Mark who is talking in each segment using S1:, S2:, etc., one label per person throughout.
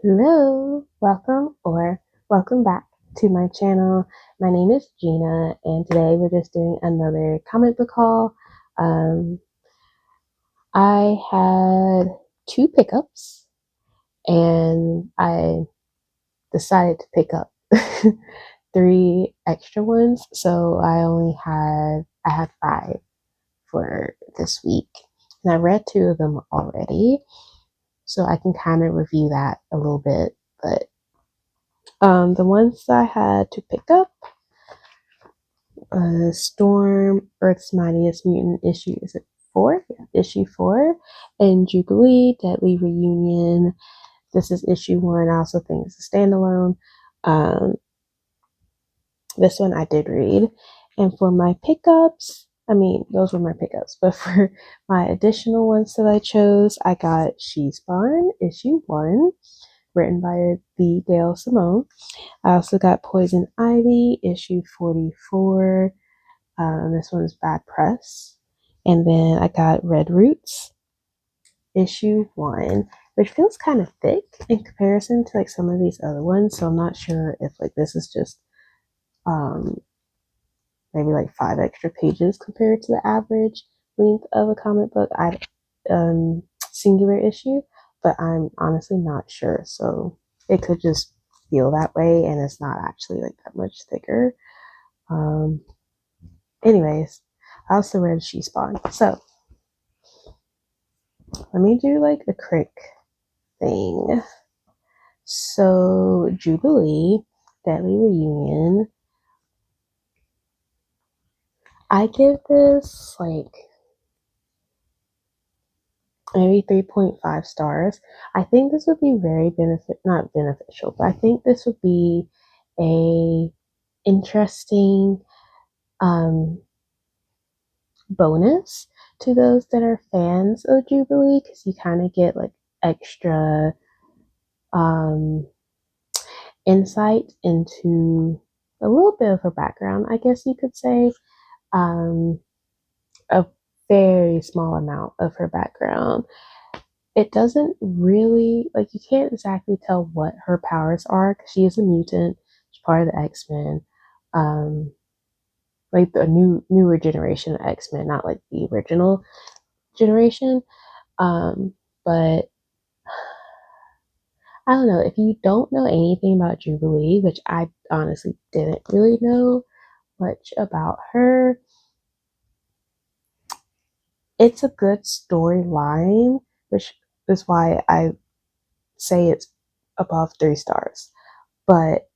S1: Hello, welcome back to my channel. My name is Gina, and today we're just doing another comic book haul. Um, I had two pickups, and I decided to pick up three extra ones, so I had five for this week, and I read two of them already, so I can kind of review that a little bit, but the ones I had to pick up, Storm, Earth's Mightiest Mutant issue, is it four? Yeah, issue four, and Jubilee, Deadly Reunion. This is issue one. I also think it's a standalone. Um, this one I did read. And for my pickups, I mean, those were my pickups, but for my additional ones that I chose, I got She Spawn, issue one, written by the Gail Simone. I also got Poison Ivy, issue 44. This one's Bad Press. And then I got Red Roots, issue one, which feels kind of thick in comparison to like some of these other ones. So I'm not sure if like this is just um, maybe like 5 extra pages compared to the average length of a comic book. Singular issue, but I'm honestly not sure. So it could just feel that way, and it's not actually like that much thicker. Um, Anyways, I also read She Spawn. So let me do like a quick thing. So Jubilee, Deadly Reunion. I give this like maybe 3.5 stars. I think this would be very not beneficial, but I think this would be a interesting um bonus to those that are fans of Jubilee, because you kind of get like extra um insight into a little bit of her background, I guess you could say. Um, a very small amount of her background. It doesn't really, like, you can't exactly tell what her powers are because she is a mutant. She's part of the X-Men. Um, like the newer generation of X-Men, not like the original generation. But I don't know. If you don't know anything about Jubilee, which I honestly didn't really know much about her, it's a good storyline, which is why I say it's above 3 stars. But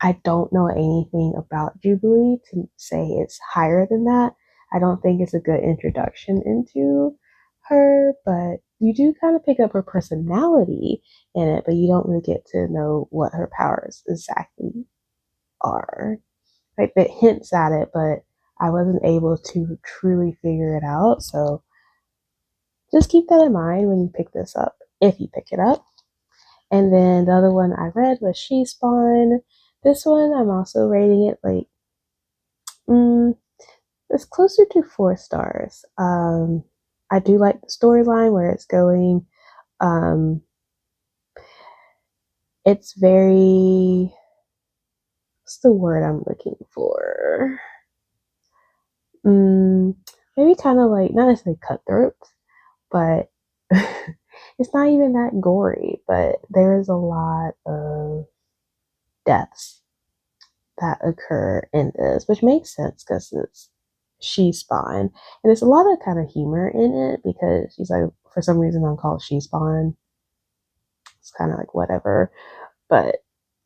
S1: I don't know anything about Jubilee to say it's higher than that. I don't think it's a good introduction into her, but you do kind of pick up her personality in it, but you don't really get to know what her powers exactly are. Like, it hints at it, but I wasn't able to truly figure it out. So just keep that in mind when you pick this up, if you pick it up. And then the other one I read was She Spawn. This one I'm also rating it like it's closer to 4 stars. I do like the storyline where it's going. Um, it's very, what's the word I'm looking for? Mm, Maybe kind of like not necessarily cutthroat, but it's not even that gory. But there is a lot of deaths that occur in this, which makes sense because it's She Spawn, and there's a lot of kind of humor in it because she's like, for some reason I'm called She Spawn. It's kind of like whatever, but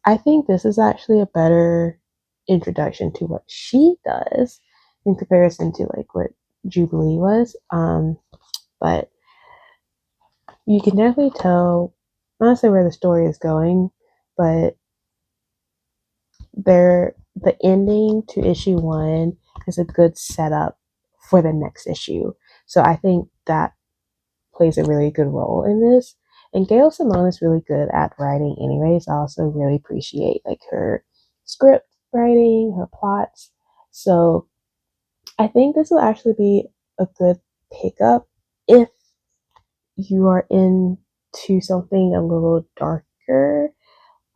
S1: I think this is actually a better introduction to what she does in comparison to like what Jubilee was. But you can definitely tell, not say where the story is going, but the ending to issue one is a good setup for the next issue. So I think that plays a really good role in this. And Gail Simone is really good at writing anyways. I also really appreciate like her script writing, her plots. So I think this will actually be a good pickup if you are in to something a little darker.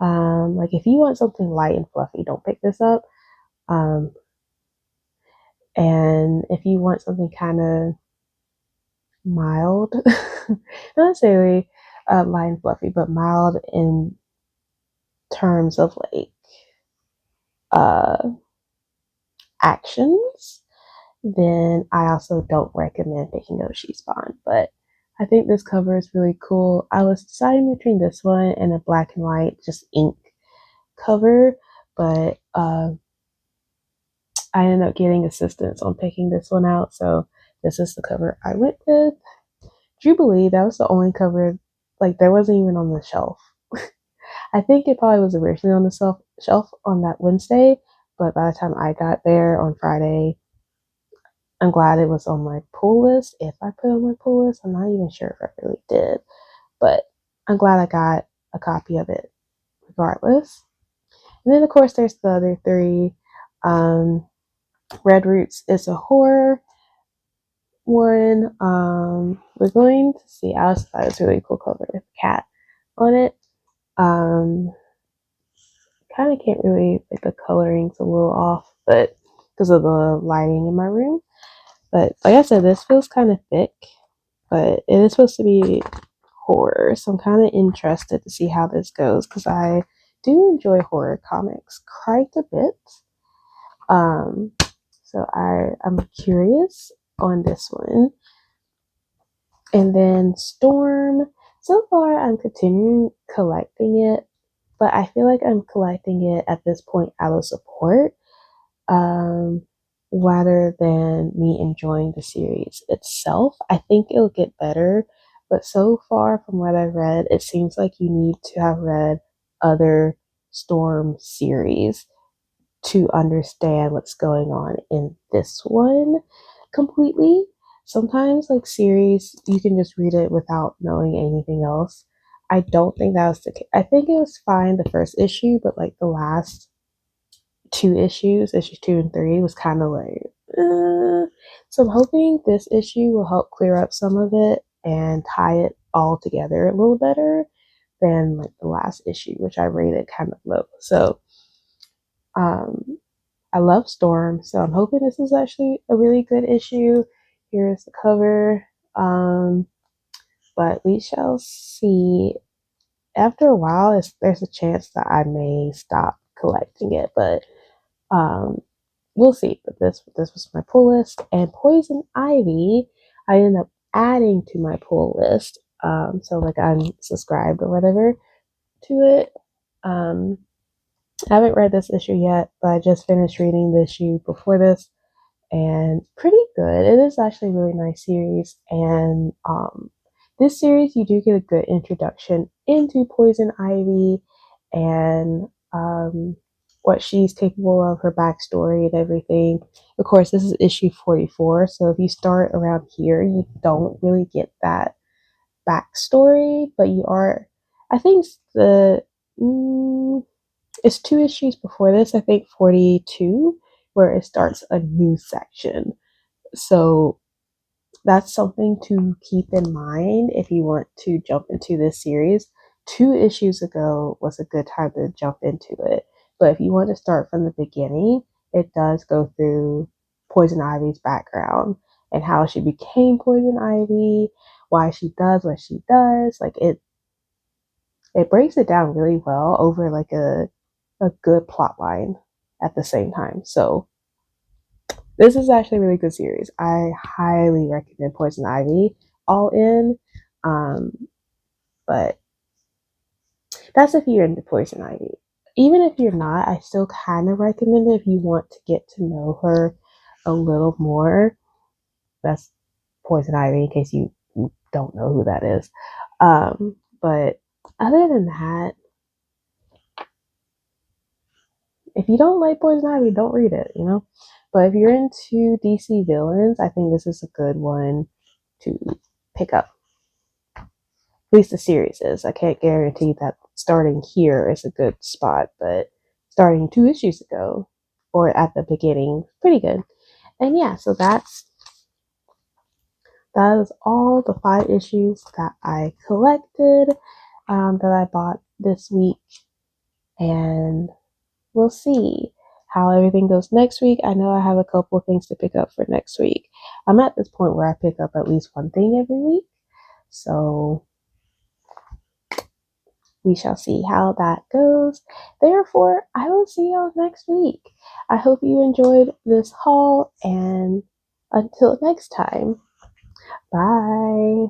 S1: Like if you want something light and fluffy, don't pick this up. Um, and if you want something kind of mild, not necessarily light and fluffy, but mild in terms of like uh, actions, then I also don't recommend picking up She Spawn. But I think this cover is really cool. I was deciding between this one and a black and white, just ink cover, but I ended up getting assistance on picking this one out. So this is the cover I went with. Jubilee, that was the only cover, like, there wasn't even on the shelf. I think it probably was originally on the shelf on that Wednesday, but by the time I got there on Friday, I'm glad it was on my pull list. If I put it on my pull list, I'm not even sure if I really did, but I'm glad I got a copy of it regardless. And then, of course, there's the other three. Red Roots is a horror one. We're going to see. I also thought it was a really cool cover with a cat on it. Kind of can't really, like, the coloring's a little off, but because of the lighting in my room. But like I said, this feels kind of thick, but it is supposed to be horror, so I'm kind of interested to see how this goes because I do enjoy horror comics quite a bit. Um, so I'm curious on this one. And then Storm. So far, I'm continuing collecting it, but I feel like I'm collecting it at this point out of support, um, rather than me enjoying the series itself. I think it'll get better, but so far from what I've read, it seems like you need to have read other Storm series to understand what's going on in this one completely. Sometimes, like, series, you can just read it without knowing anything else. I don't think that was the case. I think it was fine the first issue, but like the last two issues, issues 2 and 3, was kind of like, so I'm hoping this issue will help clear up some of it and tie it all together a little better than like the last issue, which I rated kind of low. So, um, I love Storm, so I'm hoping this is actually a really good issue. Here's the cover. Um, but we shall see. After a while, there's a chance that I may stop collecting it, but um, we'll see. But this was my pull list, and Poison Ivy I ended up adding to my pull list. So like I'm subscribed or whatever to it. Um, I haven't read this issue yet, but I just finished reading the issue before this, and pretty good. It is actually a really nice series, and this series you do get a good introduction into Poison Ivy and what she's capable of, her backstory and everything. Of course, this is issue 44, so if you start around here, you don't really get that backstory, but you are. I think it's 2 issues before this. I think 42, where it starts a new section. So that's something to keep in mind if you want to jump into this series. 2 issues ago was a good time to jump into it. But if you want to start from the beginning, it does go through Poison Ivy's background and how she became Poison Ivy, why she does what she does. Like it breaks it down really well over like a good plot line at the same time. So this is actually a really good series. I highly recommend Poison Ivy all in. Um, but that's if you're into Poison Ivy. Even if you're not, I still kind of recommend it if you want to get to know her a little more. That's Poison Ivy, in case you don't know who that is. But other than that, if you don't like Poison Ivy, don't read it, you know? But if you're into DC villains, I think this is a good one to pick up. At least the series is. I can't guarantee that starting here is a good spot, but starting 2 issues ago or at the beginning, pretty good. And yeah, so that's that is all the 5 issues that I collected, that I bought this week, and we'll see how everything goes next week. I know I have a couple of things to pick up for next week. I'm at this point where I pick up at least one thing every week, so we shall see how that goes. Therefore, I will see y'all next week. I hope you enjoyed this haul, and until next time, bye.